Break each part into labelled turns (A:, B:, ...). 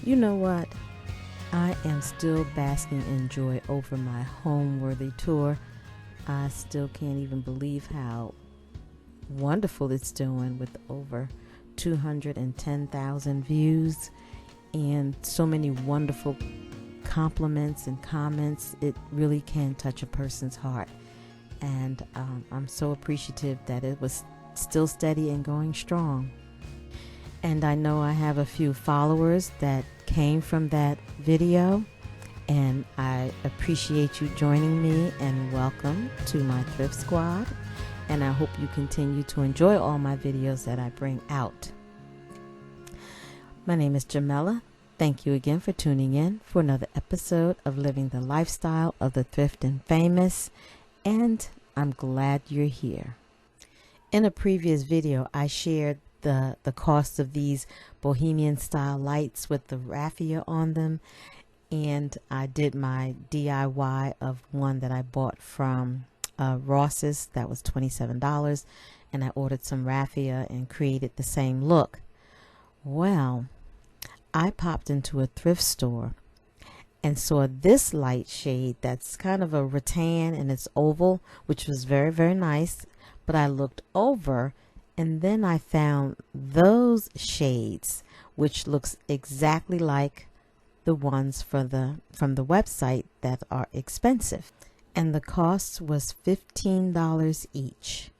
A: You know what? I am still basking in joy over my home-worthy tour. I still can't even believe how wonderful it's doing with over 210,000 views and so many wonderful compliments and comments. It really can touch a person's heart. And I'm so appreciative that it was still steady and going strong. And I know I have a few followers that came from that video, and I appreciate you joining me, and welcome to my Thrift Squad. And I hope you continue to enjoy all my videos that I bring out. My name is Jamela. Thank you again for tuning in for another episode of Living the Lifestyle of the Thrift and Famous, and I'm glad you're here. In a previous video, I shared the cost of these Bohemian style lights with the raffia on them, and I did my DIY of one that I bought from Ross's. That was $27, and I ordered some raffia and created the same look. Well, I popped into a thrift store and saw this light shade that's kind of a rattan and it's oval, which was very, very nice. But I looked over and then I found those shades, which looks exactly like the ones from the website that are expensive. And the cost was $15 each.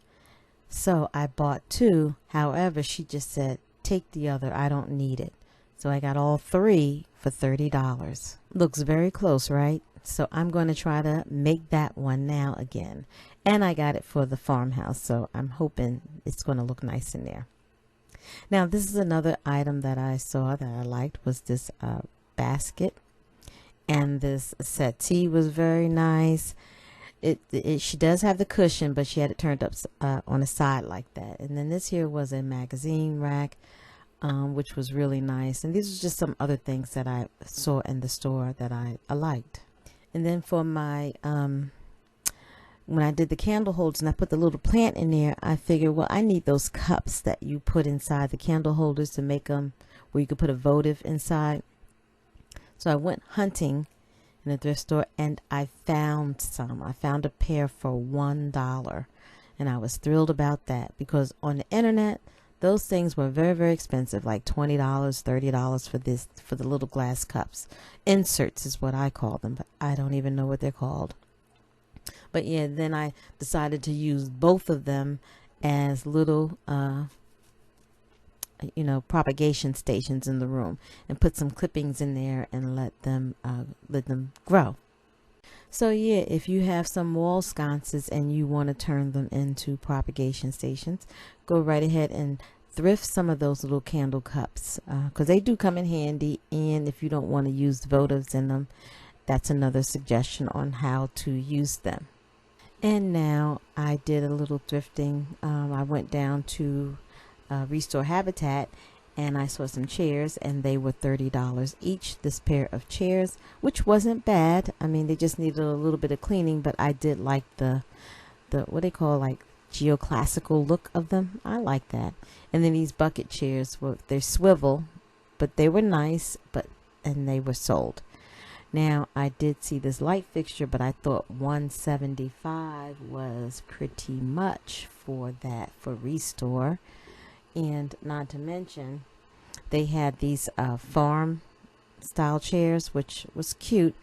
A: So I bought two. However, she just said, take the other. I don't need it. So I got all three for $30. Looks very close, right? So I'm going to try to make that one now again. And I got it for the farmhouse, so I'm hoping it's going to look nice in there. Now, this is another item that I saw that I liked, was this basket. And this settee was very nice. She does have the cushion, but she had it turned up on the side like that. And then this here was a magazine rack, which was really nice. And these are just some other things that I saw in the store that I liked. And then for my when I did the candle holders and I put the little plant in there, I figured, well, I need those cups that you put inside the candle holders to make them where you could put a votive inside. So I went hunting in a thrift store and I found some. I found a pair for $1, and I was thrilled about that, because on the internet those things were very, very expensive, like $20, $30 for the little glass cups. Inserts is what I call them, but I don't even know what they're called. But yeah, then I decided to use both of them as little propagation stations in the room, and put some clippings in there and let them grow. So yeah, if you have some wall sconces and you want to turn them into propagation stations, go right ahead and thrift some of those little candle cups, because they do come in handy. And if you don't want to use votives in them, that's another suggestion on how to use them. And now I did a little thrifting. I went down to Restore Habitat, and I saw some chairs, and they were $30 each, this pair of chairs, which wasn't bad. I mean, they just needed a little bit of cleaning, but I did like the what they call, like, geoclassical look of them. I like that. And then these bucket chairs they swivel, but they were nice, and they were sold. Now, I did see this light fixture, but I thought $175 was pretty much for that, for Restore. And not to mention, they had these farm style chairs, which was cute.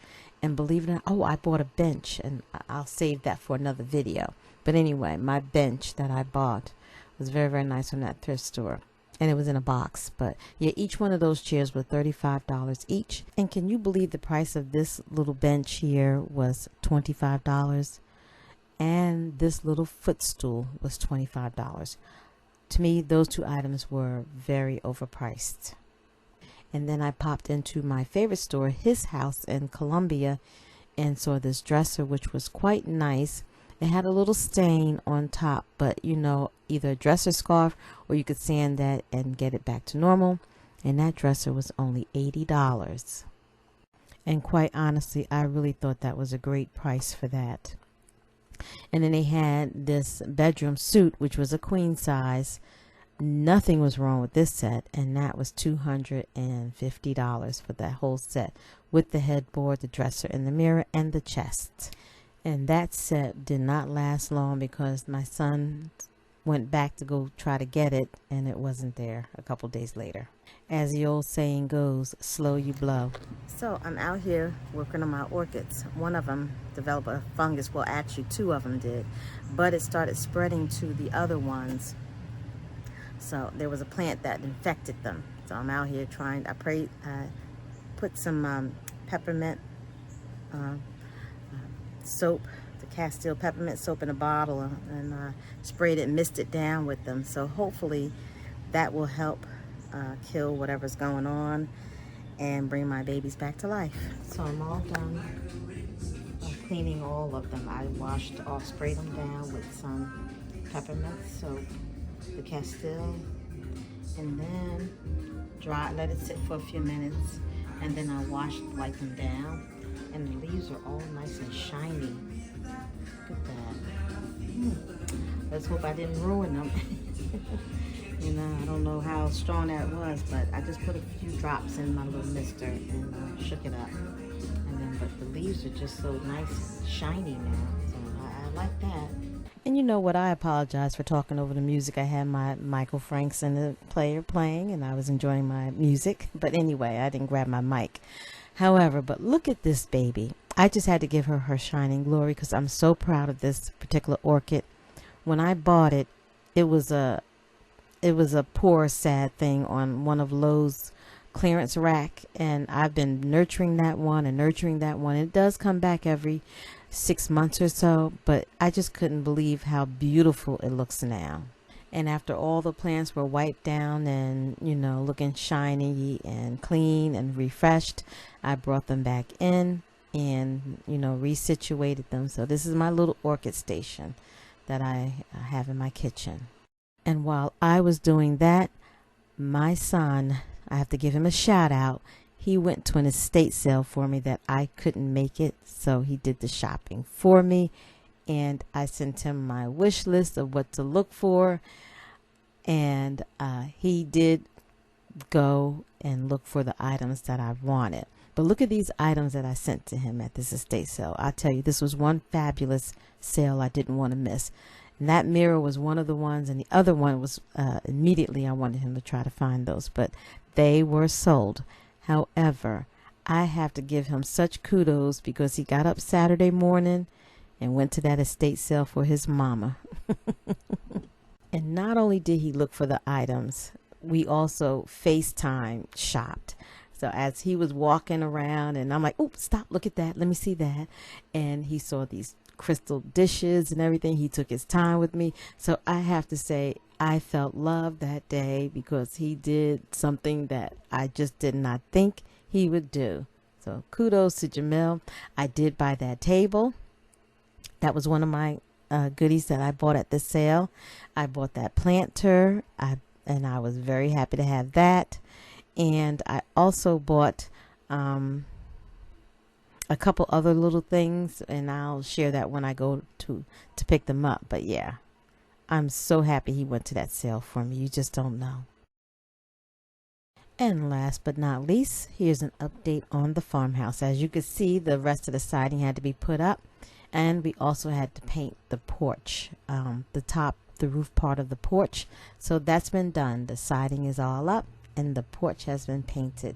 A: And believe it or not, I bought a bench, and I'll save that for another video. But anyway, my bench that I bought was very, very nice from that thrift store. And it was in a box. But yeah, each one of those chairs were $35 each. And can you believe the price of this little bench here was $25? And this little footstool was $25. To me, those two items were very overpriced. And then I popped into my favorite store, His House in Columbia, and saw this dresser, which was quite nice. It had a little stain on top, but either a dresser scarf, or you could sand that and get it back to normal. And that dresser was only $80. And quite honestly, I really thought that was a great price for that. And then they had this bedroom suit, which was a queen size, nothing was wrong with this set, and that was $250 for that whole set, with the headboard, the dresser, and the mirror, and the chest. And that set did not last long because my son went back to go try to get it, and it wasn't there a couple days later. As the old saying goes, slow you blow. So I'm out here working on my orchids. One of them developed a fungus. Well, actually 2 of them did, but it started spreading to the other ones. So there was a plant that infected them. So I'm out here trying. I put some peppermint soap, the Castile peppermint soap, in a bottle, and sprayed it and mixed it down with them. So hopefully that will help kill whatever's going on and bring my babies back to life. So I'm all done cleaning all of them. I washed off, sprayed them down with some peppermint soap, the Castile, and then let it sit for a few minutes, and then I wipe them down, and the leaves are all nice and shiny. Look at that. Let's hope I didn't ruin them. You know, I don't know how strong that was, but I just put a few drops in my little mister and shook it up. And then, but the leaves are just so nice and shiny now, so I like that. And you know what? I apologize for talking over the music. I had my Michael Franks in the player playing, and I was enjoying my music. But anyway, I didn't grab my mic. However, but look at this baby. I just had to give her her shining glory because I'm so proud of this particular orchid. When I bought it, it was a poor, sad thing on one of Lowe's clearance rack, and I've been nurturing that one and nurturing that one. It does come back every 6 months or so, but I just couldn't believe how beautiful it looks now. And after all the plants were wiped down and, you know, looking shiny and clean and refreshed, I brought them back in and, you know, resituated them. So this is my little orchid station that I have in my kitchen. And while I was doing that, my son, I have to give him a shout out. He went to an estate sale for me that I couldn't make it, so he did the shopping for me, and I sent him my wish list of what to look for, and he did go and look for the items that I wanted. But look at these items that I sent to him at this estate sale. I tell you, this was one fabulous sale I didn't want to miss. And that mirror was one of the ones, and the other one was immediately I wanted him to try to find those, but they were sold. However, I have to give him such kudos because he got up Saturday morning and went to that estate sale for his mama. And not only did he look for the items, we also FaceTime shopped. So as he was walking around, and I'm like, "Oh, stop, look at that. Let me see that." And he saw these crystal dishes and everything. He took his time with me. So I have to say, I felt loved that day because he did something that I just did not think he would do. So kudos to Jamil. I did buy that table. That was one of my goodies that I bought at the sale. I bought that planter, and I was very happy to have that. And I also bought a couple other little things, and I'll share that when I go to pick them up. But yeah, I'm so happy he went to that sale for me. You just don't know. And last but not least, here's an update on the farmhouse. As you can see, the rest of the siding had to be put up, and we also had to paint the porch, the roof part of the porch. So that's been done. The siding is all up, and the porch has been painted.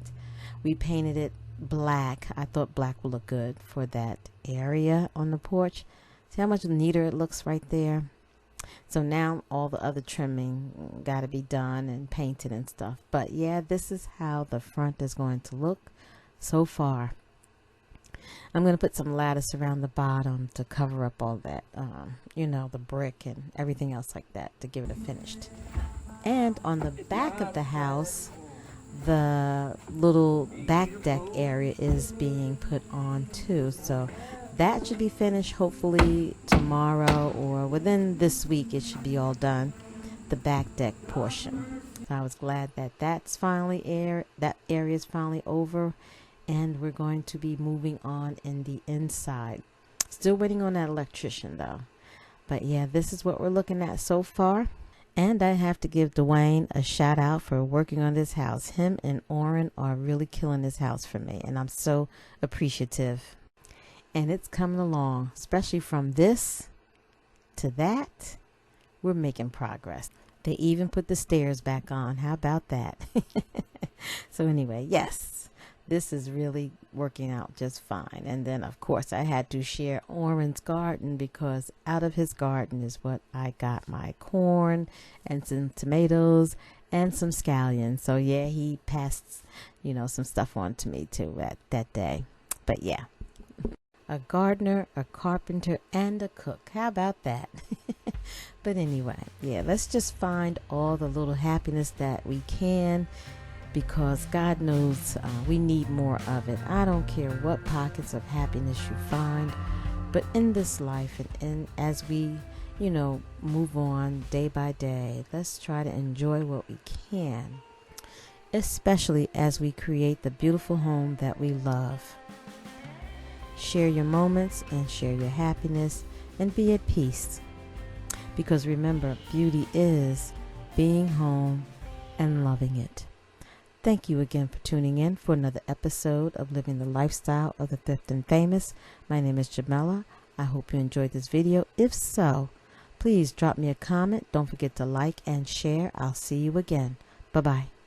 A: We painted it black. I thought black would look good for that area on the porch. See how much neater it looks right there? So now all the other trimming got to be done and painted and stuff. But yeah, this is how the front is going to look so far. I'm going to put some lattice around the bottom to cover up all that, you know, the brick and everything else like that to give it a finished. And on the back of the house, the little back deck area is being put on too. So that should be finished hopefully tomorrow or within this week. It should be all done, the back deck portion. So I was glad that that area is finally over, and we're going to be moving on in the inside. Still waiting on that electrician though. But yeah, this is what we're looking at so far. And I have to give Dwayne a shout out for working on this house. Him and Orrin are really killing this house for me, and I'm so appreciative. And it's coming along, especially from this to that. We're making progress. They even put the stairs back on. How about that? So anyway, yes, this is really working out just fine. And then, of course, I had to share Orrin's garden, because out of his garden is what I got my corn and some tomatoes and some scallions. So yeah, he passed, some stuff on to me too that day. But yeah, a gardener, a carpenter, and a cook. How about that? But anyway, yeah, let's just find all the little happiness that we can, because God knows we need more of it. I don't care what pockets of happiness you find, but in this life and as we, move on day by day, let's try to enjoy what we can, especially as we create the beautiful home that we love. Share your moments and share your happiness and be at peace. Because remember, beauty is being home and loving it. Thank you again for tuning in for another episode of Living the Lifestyle of the Thrift and Famous. My name is Jamela. I hope you enjoyed this video. If so, please drop me a comment. Don't forget to like and share. I'll see you again. Bye-bye.